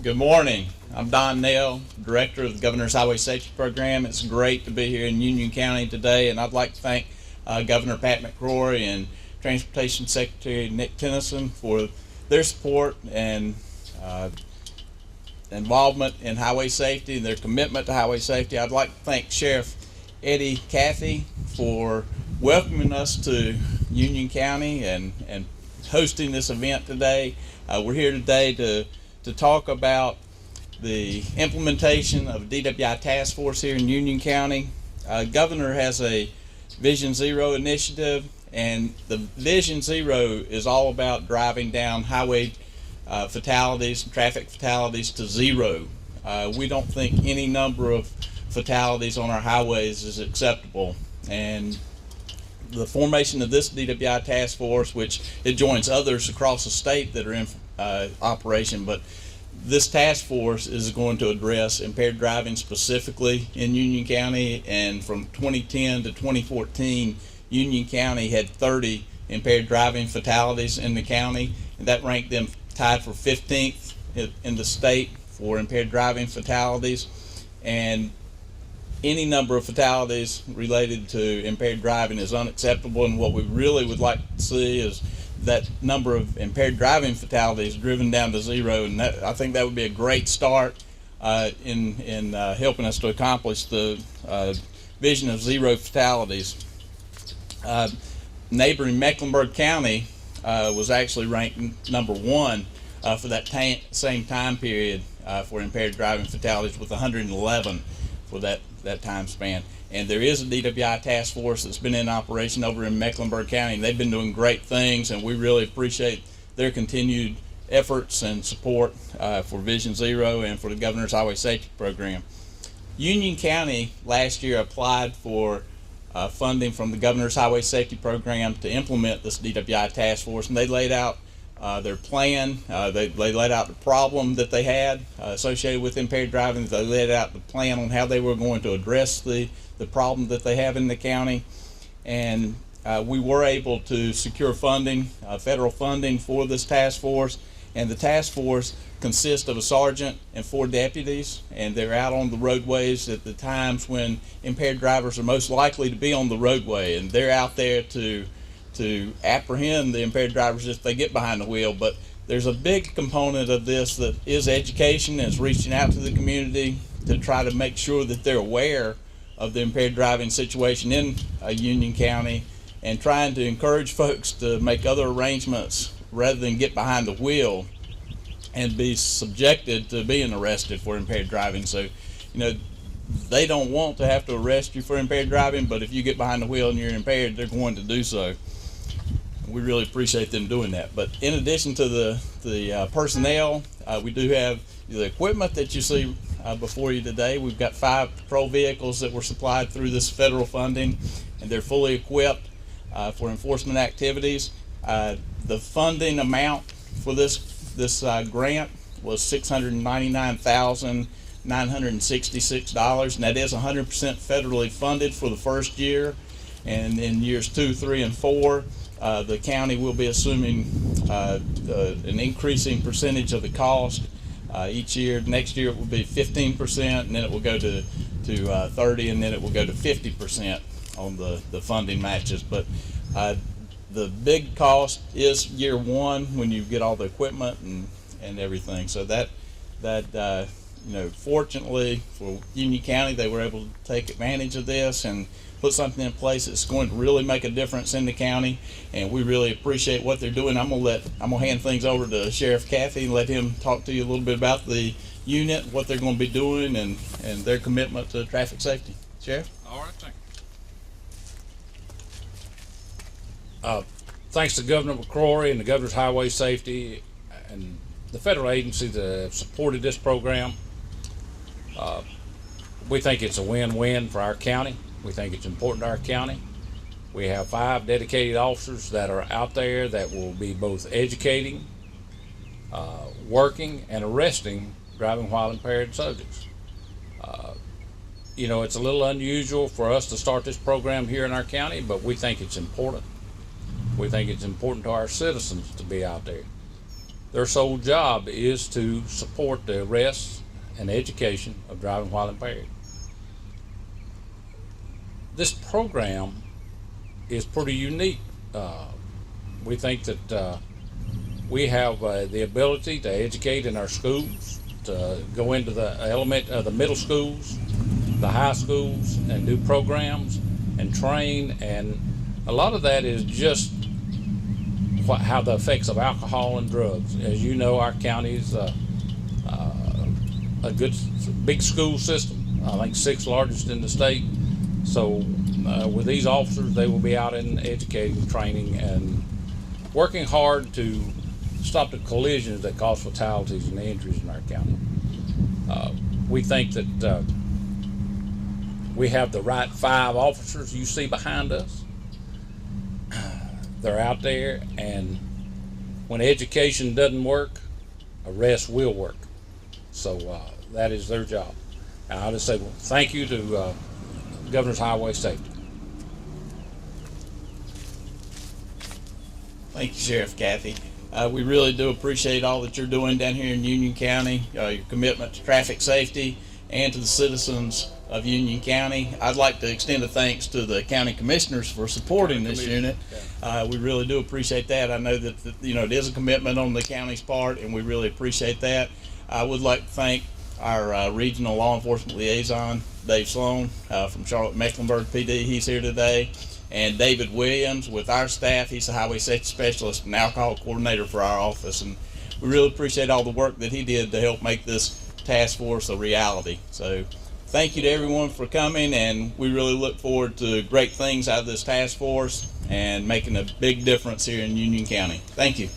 Good morning. I'm Don Nell, Director of the Governor's Highway Safety Program. It's great to be here in Union County today, and I'd like to thank Governor Pat McCrory and Transportation Secretary Nick Tennyson for their support and involvement in highway safety and their commitment to highway safety. I'd like to thank Sheriff Eddie Cathy for welcoming us to Union County and hosting this event today. We're here today to talk about the implementation of a DWI task force here in Union County. Governor has a Vision Zero initiative, and the Vision Zero is all about driving down highway fatalities and traffic fatalities to zero. We don't think any number of fatalities on our highways is acceptable, and the formation of this DWI task force, which it joins others across the state that are in operation, but this task force is going to address impaired driving specifically in Union County. And from 2010 to 2014, Union County had 30 impaired driving fatalities in the county, and that ranked them tied for 15th in the state for impaired driving fatalities. And any number of fatalities related to impaired driving is unacceptable, and what we really would like to see is that number of impaired driving fatalities driven down to zero, and I think that would be a great start in helping us to accomplish the vision of zero fatalities. Neighboring Mecklenburg County was actually ranked number 1 for that same time period for impaired driving fatalities, with 111 for that time span. And there is a DWI task force that's been in operation over in Mecklenburg County, and they've been doing great things, and we really appreciate their continued efforts and support for Vision Zero and for the Governor's Highway Safety Program. Union County last year applied for funding from the Governor's Highway Safety Program to implement this DWI task force, and they laid out their plan. They laid out the problem that they had associated with impaired driving. They laid out the plan on how they were going to address the problem that they have in the county, and we were able to secure funding, federal funding for this task force. And the task force consists of a sergeant and 4 deputies, and they're out on the roadways at the times when impaired drivers are most likely to be on the roadway, and they're out there to apprehend the impaired drivers if they get behind the wheel. But there's a big component of this that is education, and it's reaching out to the community to try to make sure that they're aware of the impaired driving situation in Union County, and trying to encourage folks to make other arrangements rather than get behind the wheel and be subjected to being arrested for impaired driving. So, they don't want to have to arrest you for impaired driving, but if you get behind the wheel and you're impaired, they're going to do so. We really appreciate them doing that. But in addition to the personnel, we do have the equipment that you see before you today. We've got 5 patrol vehicles that were supplied through this federal funding, and they're fully equipped for enforcement activities. The funding amount for this grant was $699,966, and that is 100% federally funded for the first year. And in years 2, 3, and 4, the county will be assuming an increasing percentage of the cost each year. Next year it will be 15%, and then it will go to 30%, and then it will go to 50% on the funding matches. But the big cost is year 1 when you get all the equipment and everything. So that fortunately for Union County, they were able to take advantage of this and put something in place that's going to really make a difference in the county, and we really appreciate what they're doing. I'm gonna hand things over to Sheriff Cathy and let him talk to you a little bit about the unit, what they're going to be doing, and their commitment to traffic safety. Sheriff? All right, thank you. Thanks to Governor McCrory and the Governor's Highway Safety and the federal agencies that have supported this program. We think it's a win-win for our county. We think it's important to our county. We have 5 dedicated officers that are out there that will be both educating, working, and arresting driving while impaired subjects. It's a little unusual for us to start this program here in our county, but we think it's important. We think it's important to our citizens to be out there. their sole job is to support the arrest and education of driving while impaired. This program is pretty unique. We think that we have the ability to educate in our schools, to go into the middle schools, the high schools, and do programs and train. And a lot of that is just how the effects of alcohol and drugs. As you know, our county is a good, big school system. I think 6th largest in the state. So with these officers, they will be out in educating, training, and working hard to stop the collisions that cause fatalities and injuries in our county. We think that we have the right 5 officers you see behind us. They're out there, and when education doesn't work, arrest will work. So that is their job. And I'll just say, well, thank you to Governor's Highway Safety. Thank you, Sheriff Kathy. We really do appreciate all that you're doing down here in Union County, your commitment to traffic safety and to the citizens of Union County. I'd like to extend a thanks to the county commissioners for supporting this unit. We really do appreciate that. I know that it is a commitment on the county's part, and we really appreciate that. I would like to thank our regional law enforcement liaison, Dave Sloan from Charlotte-Mecklenburg PD. He's here today. And David Williams with our staff. He's the highway safety specialist and alcohol coordinator for our office. And we really appreciate all the work that he did to help make this task force a reality. So thank you to everyone for coming, and we really look forward to great things out of this task force and making a big difference here in Union County. Thank you.